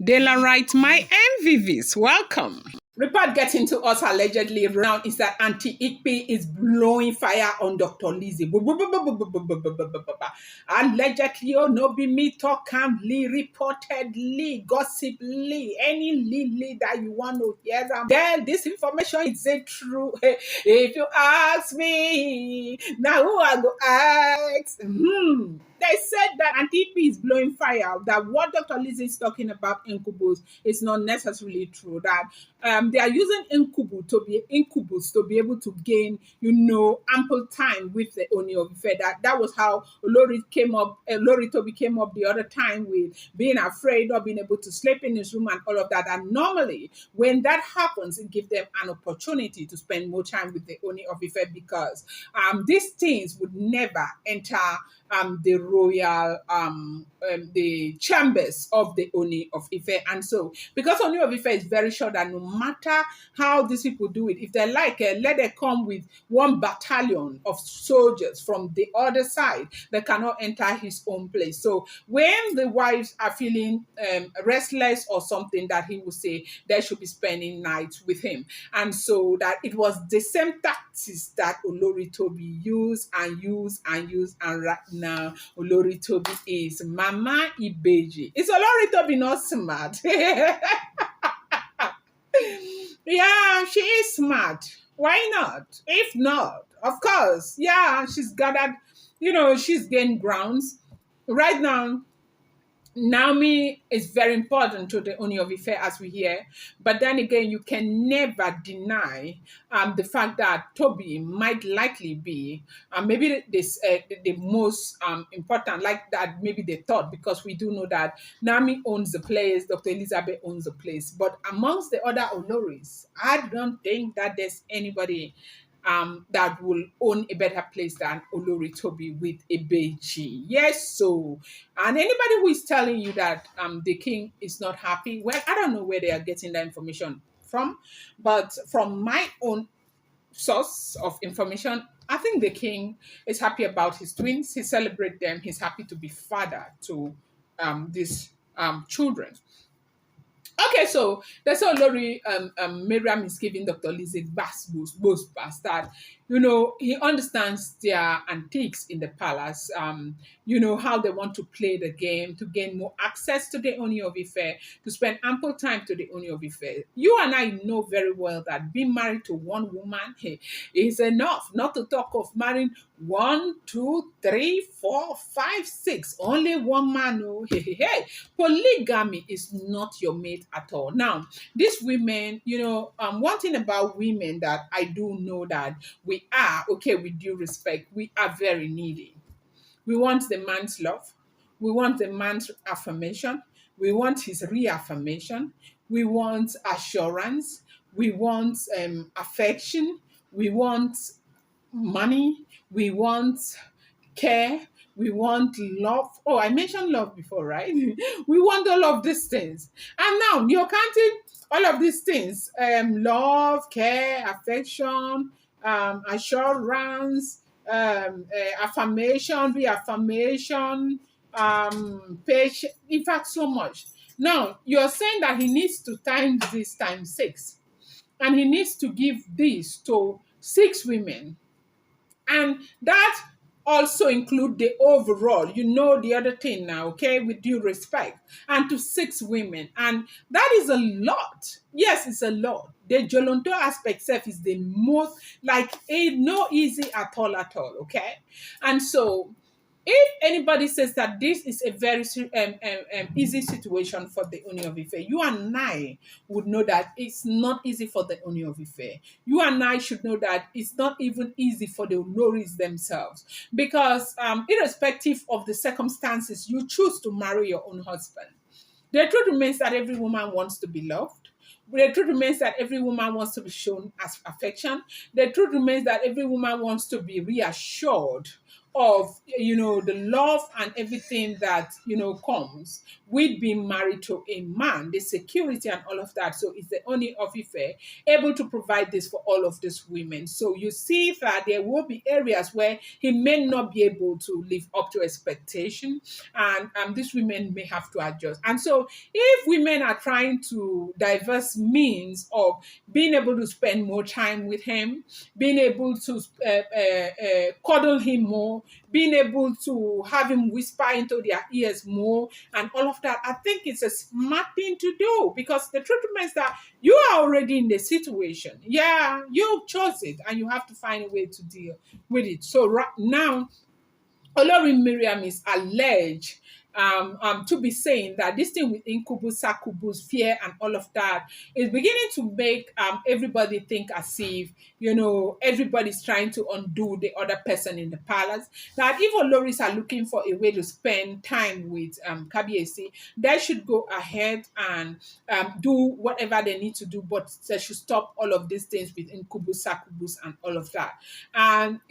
Daylight, my MVVs, welcome. Report getting to us allegedly around is that Aunty Igbi is blowing fire on Dr. Lizzie. Allegedly, oh, no be me talk am Lee, reportedly, gossiply, any Lee that you want to hear. Well, this information is it true? If you ask me, now who I go ask? They said that Aunty Igbi is blowing fire, that what Dr. Lizzie is talking about Incubus is not necessarily true, that they are using Incubus to be able to gain, ample time with the Ooni of Ife. That was how Olori Tobi came up the other time with being afraid, not being able to sleep in his room and all of that. And normally, when that happens, it gives them an opportunity to spend more time with the Ooni of Ife because these things would never enter the royal the chambers of the Ooni of Ife. And so because Ooni of Ife is very sure that no matter how these people do it, if they like, let them come with one battalion of soldiers from the other side, they cannot enter his own place. So when the wives are feeling restless or something, that he will say they should be spending nights with him. And so that it was the same tactics that Olori Tobi used, and right now Olori Tobi is Mama Ibeji. Is Olori Tobi not smart? Yeah, she is smart. Why not? If not, of course, yeah, she's gathered, she's gained grounds. Right now, Naomi is very important to the Ooni of Ife, as we hear. But then again, you can never deny the fact that Tobi might likely be maybe the most important, like that maybe they thought, because we do know that Naomi owns the place, Dr. Elizabeth owns the place. But amongst the other Oloris, I don't think that there's anybody that will own a better place than Olori Tobi with Ibeji. Yes, so, and anybody who is telling you that the king is not happy, well, I don't know where they are getting that information from, but from my own source of information, I think the king is happy about his twins. He celebrates them. He's happy to be father to these children. Okay, so that's how Lori Miriam is giving Dr. Lizzie boast bastard. He understands their antiques in the palace. How they want to play the game to gain more access to the Ooni of Ife, to spend ample time to the Ooni of Ife. You and I know very well that being married to one woman is enough, not to talk of marrying 1, 2, 3, 4, 5, 6. Only one man. Oh, hey. Polygamy is not your mate at all. Now, these women, one thing about women that I do know that we are, okay, with due respect, we are very needy. We want the man's love. We want the man's affirmation. We want his reaffirmation. We want assurance. We want affection. We want money. We want care. We want love. Oh, I mentioned love before, right? We want all of these things. And now you're counting all of these things. Love, care, affection, assurance, affirmation, reaffirmation, patience. In fact, so much. Now, you're saying that he needs to times this times 6. And he needs to give this to 6 women. And that also include the overall, the other thing now, okay, with due respect, and to 6 women. And that is a lot. Yes, it's a lot. The Jolonto aspect self is the most, no easy at all, okay? And so, if anybody says that this is a very easy situation for the Ooni of Ife, you and I would know that it's not easy for the Ooni of Ife. You and I should know that it's not even easy for the Oloris themselves. Because irrespective of the circumstances, you choose to marry your own husband. The truth remains that every woman wants to be loved. The truth remains that every woman wants to be shown as affection. The truth remains that every woman wants to be reassured of, the love and everything that, comes with being married to a man, the security and all of that. So it's the Ooni of Ife able to provide this for all of these women. So you see that there will be areas where he may not be able to live up to expectation, and these women may have to adjust. And so if women are trying to diverse means of being able to spend more time with him, being able to cuddle him more, being able to have him whisper into their ears more, and all of that, I think it's a smart thing to do, because the truth remains that you are already in the situation. Yeah, you chose it, and you have to find a way to deal with it. So right now, Olori Miriam is alleged to be saying that this thing with Incubus, Succubus, Fïre, and all of that is beginning to make everybody think as if, everybody's trying to undo the other person in the palace. That if Oloris are looking for a way to spend time with Kabiyesi, they should go ahead and do whatever they need to do, but they should stop all of these things with Incubus, Succubus, and all of that. And,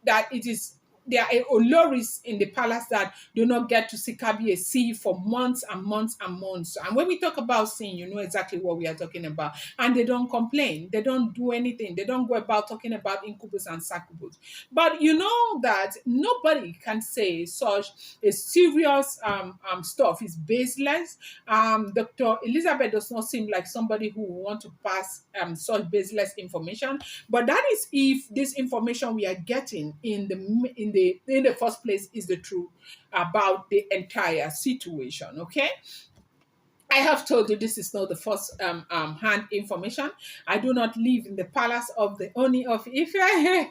that it is there are Oloris in the palace that do not get to see Kabiyesi for months and months and months. And when we talk about seeing, you know exactly what we are talking about. And they don't complain. They don't do anything. They don't go about talking about Incubus and Succubus. But you know that nobody can say such a serious stuff is baseless. Dr. Elizabeth does not seem like somebody who will want to pass such baseless information. But that is if this information we are getting in the first place is the truth about the entire situation. Okay. I have told you this is not the first hand information. I do not live in the palace of the Ooni of Ife.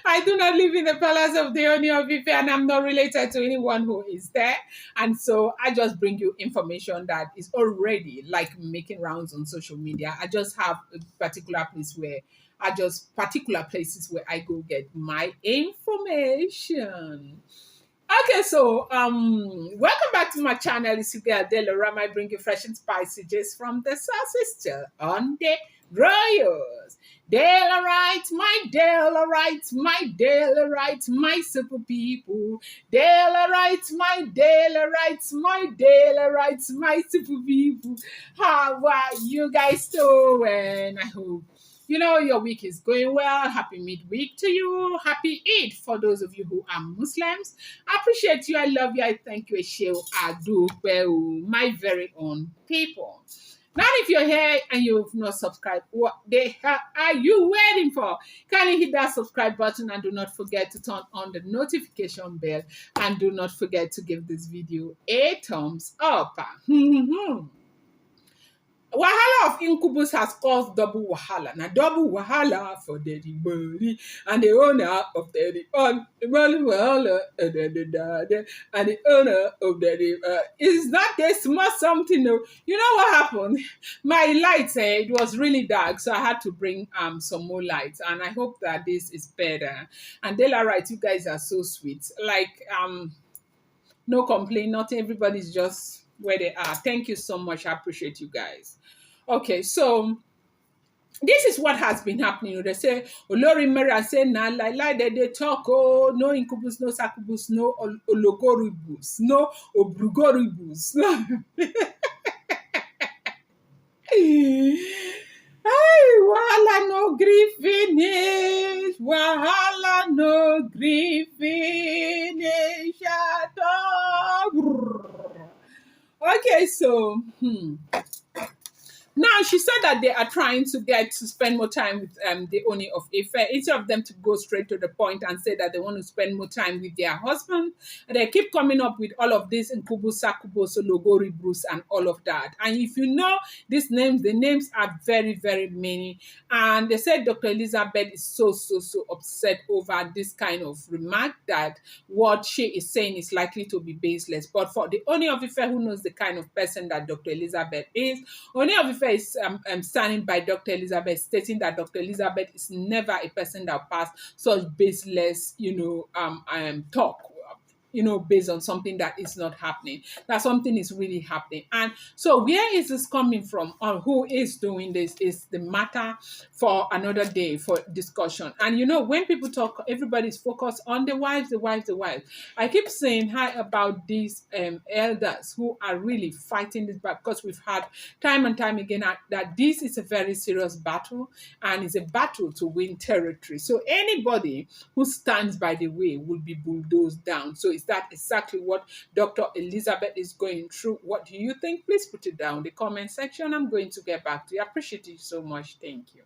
I do not live in the palace of the Ooni of Ife, and I'm not related to anyone who is there. And so I just bring you information that is already like making rounds on social media. I just have a particular particular places where I go get my information. Okay, so welcome back to my channel. It's your girl Delora. I bring you fresh and spicy gist from the sauces still on the royals. Delorite, my Delorite, my Delorite, my super people. Delorite, my Delorite, my Delorite, my super people. How are you guys doing? I hope your week is going well. Happy midweek to you. Happy Eid for those of you who are Muslims. I appreciate you. I love you. I thank you. I do. My very own people. Now, if you're here and you've not subscribed, what the hell are you waiting for? Kindly hit that subscribe button and do not forget to turn on the notification bell. And do not forget to give this video a thumbs up. Wahala of Incubus has caused double wahala. Now, double wahala for Daddy Body and the owner of Daddy On, the wahala and the owner of Daddy. Is not a small something. No. You know what happened? My lights, it was really dark, so I had to bring some more lights, and I hope that this is better. And Della, right, you guys are so sweet. Like no complaint. Not everybody's just where they are. Thank you so much. I appreciate you guys. Okay, so this is what has been happening. They say, Olori Mary say, nah, like they talk, oh, no Incubus, no Succubus, no Ologoribus, no Obrugoribus. Hey, wahala no gree finish. Wahala no gree finish at all. Okay, so now she said that they are trying to get to spend more time with the Ooni of Ife. Each of them to go straight to the point and say that they want to spend more time with their husband. And they keep coming up with all of this Incubus, Succubus, Ologori, Bruce, and all of that. And if you know these names, the names are very, very many. And they said Dr. Elizabeth is so upset over this kind of remark, that what she is saying is likely to be baseless. But for the Ooni of Ife, who knows the kind of person that Dr. Elizabeth is, Ooni of Ife is standing by Dr. Elizabeth, stating that Dr. Elizabeth is never a person that pass such baseless, talk. based on something that is not happening, that something is really happening. And so where is this coming from, or who is doing this, is the matter for another day for discussion. And when people talk, everybody's focused on the wives, the wives, the wives. I keep saying hi about these elders who are really fighting this back, because we've had time and time again that this is a very serious battle, and it's a battle to win territory. So anybody who stands by the way will be bulldozed down. So is that exactly what Dr. Elizabeth is going through? What do you think? Please put it down in the comment section. I'm going to get back to you. I appreciate you so much. Thank you.